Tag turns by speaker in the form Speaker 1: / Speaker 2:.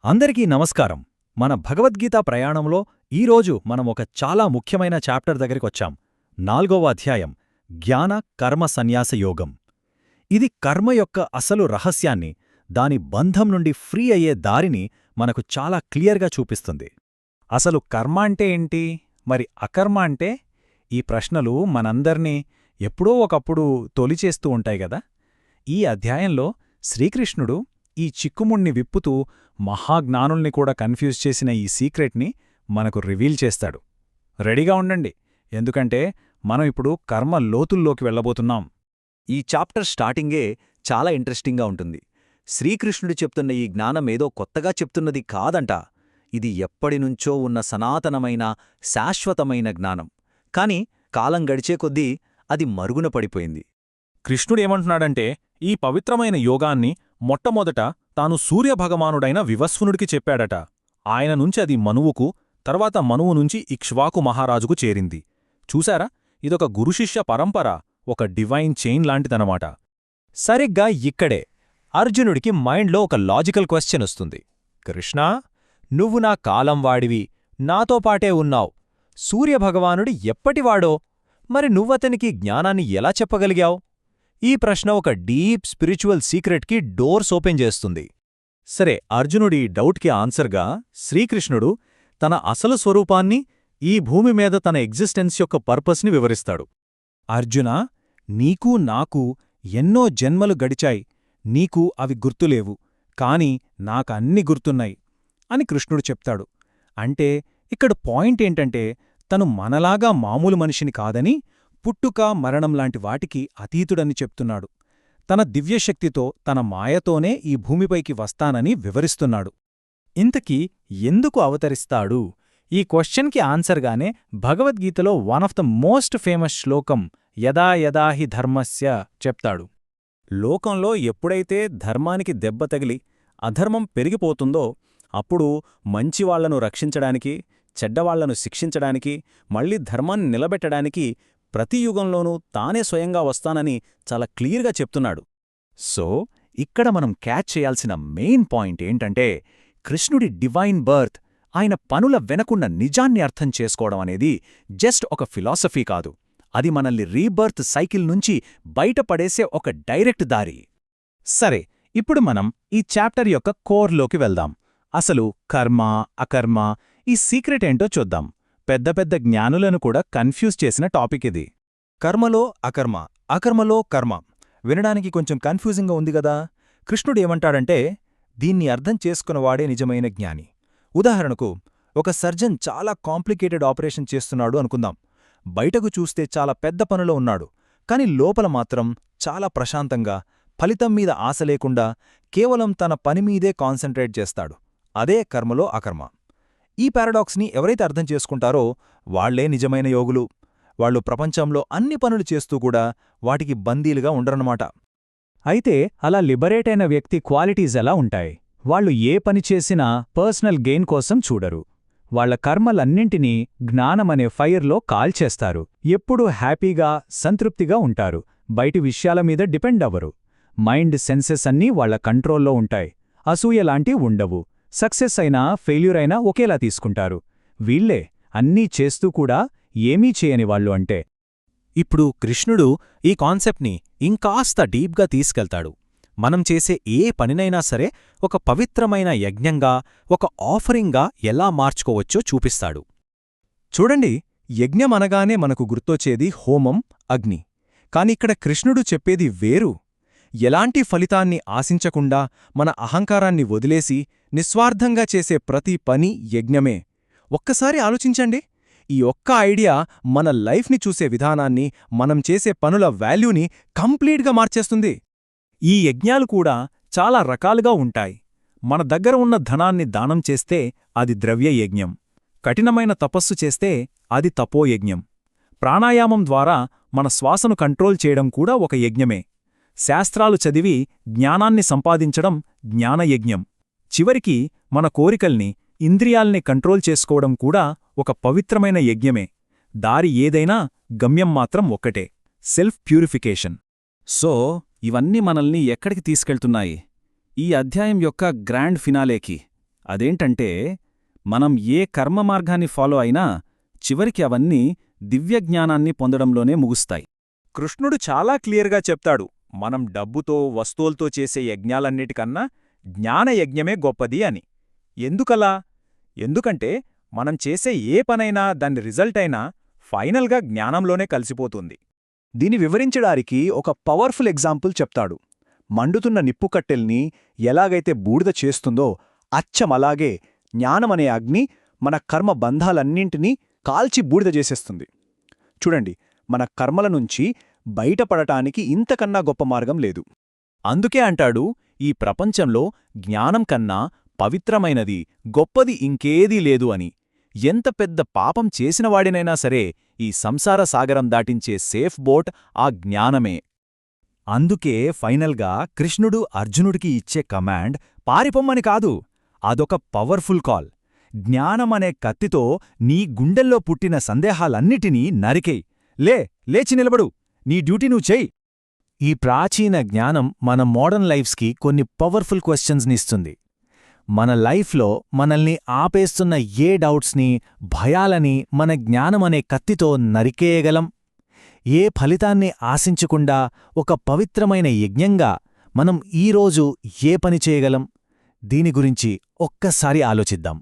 Speaker 1: అందరికీ నమస్కారం. మన భగవద్గీత ప్రయాణంలో ఈరోజు మనం ఒక చాలా ముఖ్యమైన చాప్టర్ దగ్గరికొచ్చాం. 4వ అధ్యాయం జ్ఞాన కర్మ సన్యాస యోగం. ఇది కర్మ యొక్క అసలు రహస్యాన్ని, దాని బంధం నుండి ఫ్రీ అయ్యే దారిని మనకు చాలా క్లియర్గా చూపిస్తుంది.
Speaker 2: అసలు కర్మ అంటే ఏంటి, మరి అకర్మ అంటే? ఈ ప్రశ్నలు మనందర్నీ ఎప్పుడో ఒకప్పుడు తొలిచేస్తూ ఉంటాయి గదా. ఈ అధ్యాయంలో శ్రీకృష్ణుడు ఈ చిక్కుముణ్ణి విప్పుతూ మహాజ్ఞానుల్ని కూడా కన్ఫ్యూజ్ చేసిన ఈ సీక్రెట్ని మనకు రివీల్ చేస్తాడు. రెడీగా ఉండండి, ఎందుకంటే మనం ఇప్పుడు కర్మ లోతుల్లోకి వెళ్లబోతున్నాం.
Speaker 3: ఈ చాప్టర్ స్టార్టింగే చాలా ఇంట్రెస్టింగ్గా ఉంటుంది. శ్రీకృష్ణుడు చెప్తున్న ఈ జ్ఞానమేదో కొత్తగా చెప్తున్నది కాదంట. ఇది ఎప్పటినుంచో ఉన్న సనాతనమైన శాశ్వతమైన జ్ఞానం. కాని కాలం గడిచే కొద్దీ అది మరుగున పడిపోయింది.
Speaker 2: కృష్ణుడేమంటున్నాడంటే, ఈ పవిత్రమైన యోగాన్ని మొట్టమొదట తాను సూర్యభగవానుడైన వివస్వనుడికి చెప్పాడట. ఆయన నుంచి అది మనువుకు, తర్వాత మనువు నుంచి ఇక్ష్వాకు మహారాజుకు చేరింది. చూశారా, ఇదొక గురుశిష్య పరంపర, ఒక డివైన్ చైన్ లాంటిదనమాట.
Speaker 1: సరిగ్గా ఇక్కడే అర్జునుడికి మైండ్లో ఒక లాజికల్ క్వశ్చన్ వస్తుంది. కృష్ణా, నువ్వు నా కాలం వాడివి, నాతో పాటే ఉన్నావ్. సూర్యభగవానుడు ఎప్పటివాడో, మరి నువ్వతనికి జ్ఞానాన్ని ఎలా చెప్పగలిగావ్? ఈ ప్రశ్న ఒక డీప్ స్పిరిచువల్ సీక్రెట్కి డోర్స్ ఓపెన్ చేస్తుంది.
Speaker 2: సరే, అర్జునుడి డౌట్కి ఆన్సర్గా శ్రీకృష్ణుడు తన అసలు స్వరూపాన్ని, ఈ భూమి మీద తన ఎగ్జిస్టెన్స్ యొక్క పర్పస్ని వివరిస్తాడు.
Speaker 1: అర్జునా, నీకూ నాకూ ఎన్నో జన్మలు గడిచాయి. నీకు అవి గుర్తులేవు, కాని నాకన్ని గుర్తున్నాయి అని కృష్ణుడు చెప్తాడు. అంటే ఇక్కడ పాయింట్ ఏంటంటే, తను మనలాగా మామూలు మనిషిని కాదని, పుట్టుక మరణంలాంటి వాటికి అతీతుడని చెప్తున్నాడు. తన దివ్యశక్తితో, తన మాయతోనే ఈ భూమిపైకి వస్తానని వివరిస్తున్నాడు. ఇంతకీ ఎందుకు అవతరిస్తాడు? ఈ క్వశ్చన్కి ఆన్సర్గానే భగవద్గీతలో one of the most famous శ్లోకం యదా యదా హి ధర్మస్య చెప్తాడు.
Speaker 2: లోకంలో ఎప్పుడైతే ధర్మానికి దెబ్బ తగిలి అధర్మం పెరిగిపోతుందో, అప్పుడు మంచివాళ్లను రక్షించడానికి, చెడ్డవాళ్లను శిక్షించడానికి, మళ్లీ ధర్మాన్ని నిలబెట్టడానికి ప్రతి యుగంలోనూ తానే స్వయంగా వస్తానని చాలా క్లియర్గా చెప్తున్నాడు.
Speaker 1: సో ఇక్కడ మనం క్యాచ్ చేయాల్సిన మెయిన్ పాయింట్ ఏంటంటే, కృష్ణుడి డివైన్ బర్త్, ఆయన పనుల వెనకున్న నిజాన్ని అర్థం చేసుకోవడం అనేది జస్ట్ ఒక ఫిలాసఫీ కాదు. అది మనల్ని రీబర్త్ సైకిల్ నుంచి బయటపడేసే ఒక డైరెక్ట్ దారి. సరే, ఇప్పుడు మనం ఈ చాప్టర్ యొక్క కోర్లోకి వెళ్దాం. అసలు కర్మ, అకర్మ, ఈ సీక్రెట్ ఏంటో చూద్దాం. పెద్ద పెద్ద జ్ఞానులను కూడా కన్ఫ్యూజ్ చేసిన టాపిక్ ఇది.
Speaker 3: కర్మలో అకర్మ, అకర్మలో కర్మ వినడానికి కొంచెం కన్ఫ్యూజింగ్గా ఉంది గదా. కృష్ణుడేమంటాడంటే, దీన్ని అర్థం చేసుకున్నవాడే నిజమైన జ్ఞాని. ఉదాహరణకు, ఒక సర్జన్ చాలా కాంప్లికేటెడ్ ఆపరేషన్ చేస్తున్నాడు అనుకుందాం. బయటకు చూస్తే చాలా పెద్ద పనిలో ఉన్నాడు, కాని లోపల మాత్రం చాలా ప్రశాంతంగా, ఫలితం మీద ఆశ లేకుండా కేవలం తన పనిమీదే కాన్సంట్రేట్ చేస్తాడు. అదే కర్మలో అకర్మ. ఈ పారాడాక్స్ని ఎవరైతే అర్థం చేసుకుంటారో వాళ్లే నిజమైన యోగులు. వాళ్లు ప్రపంచంలో అన్ని పనులు చేస్తూ కూడా వాటికి బందీలుగా ఉండరన్నమాట.
Speaker 1: అయితే అలా లిబరేట్ అయిన వ్యక్తి క్వాలిటీస్ ఎలా ఉంటాయి? వాళ్లు ఏ పని చేసినా పర్సనల్ గెయిన్ కోసం చూడరు. వాళ్ల కర్మలన్నింటినీ జ్ఞానమనే ఫైర్లో కాల్చేస్తారు. ఎప్పుడూ హ్యాపీగా, సంతృప్తిగా ఉంటారు. బయటి విషయాల మీద డిపెండ్ అవ్వరు. మైండ్, సెన్సెస్ అన్నీ వాళ్ల కంట్రోల్లో ఉంటాయి. అసూయలాంటి ఉండవు. సక్సెస్ అయినా, ఫెయిల్యూర్ అయినా ఒకేలా తీసుకుంటారు. వీళ్లే అన్నీ చేస్తూ కూడా ఏమీ చేయని వాళ్ళు అంటే.
Speaker 2: ఇప్పుడు కృష్ణుడు ఈ కాన్సెప్ట్ని ఇంకాస్త డీప్గా తీసుకెళ్తాడు. మనం చేసే ఏ పనినైనా సరే ఒక పవిత్రమైన యజ్ఞంగా, ఒక ఆఫరింగ్గా ఎలా మార్చుకోవచ్చో చూపిస్తాడు.
Speaker 3: చూడండి, యజ్ఞమనగానే మనకు గుర్తొచ్చేది హోమం, అగ్ని. కానిక్కడ కృష్ణుడు చెప్పేది వేరు. ఎలాంటి ఫలితాన్ని ఆశించకుండా మన అహంకారాన్ని వదిలేసి నిస్వార్థంగా చేసే ప్రతి పని యజ్ఞమే. ఒక్కసారి ఆలోచించండి, ఈ ఒక్క ఐడియా మన లైఫ్ని చూసే విధానాన్ని, మనం చేసే పనుల వాల్యూని కంప్లీట్గా మార్చేస్తుంది.
Speaker 2: ఈ యజ్ఞాలు కూడా చాలా రకాలుగా ఉంటాయి. మన దగ్గర ఉన్న ధనాన్ని దానం చేస్తే అది ద్రవ్యయజ్ఞం. కఠినమైన తపస్సు చేస్తే అది తపోయజ్ఞం. ప్రాణాయామం ద్వారా మన శ్వాసను కంట్రోల్ చేయడం కూడా ఒక యజ్ఞమే. శాస్త్రాలు చదివి జ్ఞానాన్ని సంపాదించడం జ్ఞానయజ్ఞం. చివరికి మన కోరికల్ని, ఇంద్రియాల్ని కంట్రోల్ చేసుకోవడం కూడా ఒక పవిత్రమైన యజ్ఞమే. దారి ఏదైనా గమ్యం మాత్రం ఒక్కటే, సెల్ఫ్ ప్యూరిఫికేషన్.
Speaker 1: సో ఇవన్నీ మనల్ని ఎక్కడికి తీసుకెళ్తున్నాయి? ఈ అధ్యాయం యొక్క గ్రాండ్ ఫినాలేకి,
Speaker 2: అదేంటంటే మనం ఏ కర్మ మార్గాన్ని ఫాలో అయినా చివరికి అవన్నీ దివ్యజ్ఞానాన్ని పొందడంలోనే ముగుస్తాయి.
Speaker 3: కృష్ణుడు చాలా క్లియర్గా చెప్తాడు, మనం డబ్బుతో వస్తువులతో చేసే యజ్ఞాలన్నిటికన్నా జ్ఞానయజ్ఞమే గొప్పది అని. ఎందుకలా? ఎందుకంటే మనం చేసే ఏ పనైనా దాని రిజల్ట్ అయినా ఫైనల్గా జ్ఞానంలోనే కలిసిపోతుంది. దీని వివరించడానికి ఒక పవర్ఫుల్ ఎగ్జాంపుల్ చెప్తాడు. మండుతున్న నిప్పుకట్టెల్ని ఎలాగైతే బూడిద చేస్తుందో అచ్చమలాగే జ్ఞానమనే అగ్ని మన కర్మ బంధాలన్నింటినీ కాల్చి బూడిద చేసేస్తుంది. చూడండి, మన కర్మల నుంచి బయటపడటానికి ఇంతకన్నా గొప్ప మార్గం లేదు.
Speaker 2: అందుకే అంటాడు, ఈ ప్రపంచంలో జ్ఞానం కన్నా పవిత్రమైనది, గొప్పది ఇంకేదీ లేదు అని. ఎంత పెద్ద పాపం చేసినవాడినైనా సరే ఈ సంసార సాగరం దాటించే సేఫ్ బోట్ ఆ జ్ఞానమే. అందుకే ఫైనల్గా కృష్ణుడు అర్జునుడికి ఇచ్చే కమాండ్ పారిపొమ్మని కాదు, అదొక పవర్ఫుల్ కాల్. జ్ఞానమనే కత్తితో నీ గుండెల్లో పుట్టిన సందేహాలన్నిటినీ నరికేయ్. లేచి నిలబడు, నీ డ్యూటీ నువ్వు చెయ్యి. ఈ ప్రాచీన జ్ఞానం మన మోడర్న్ లైఫ్స్కి కొన్ని పవర్ఫుల్ క్వశ్చన్స్నిస్తుంది. మన లైఫ్లో మనల్ని ఆపేస్తున్న ఏ డౌట్స్ని, భయాలని మన జ్ఞానమనే కత్తితో నరికేయగలం? ఏ ఫలితాన్ని ఆశించకుండా ఒక పవిత్రమైన యజ్ఞంగా మనం ఈరోజు ఏ పని చేయగలం? దీని గురించి ఒక్కసారి ఆలోచిద్దాం.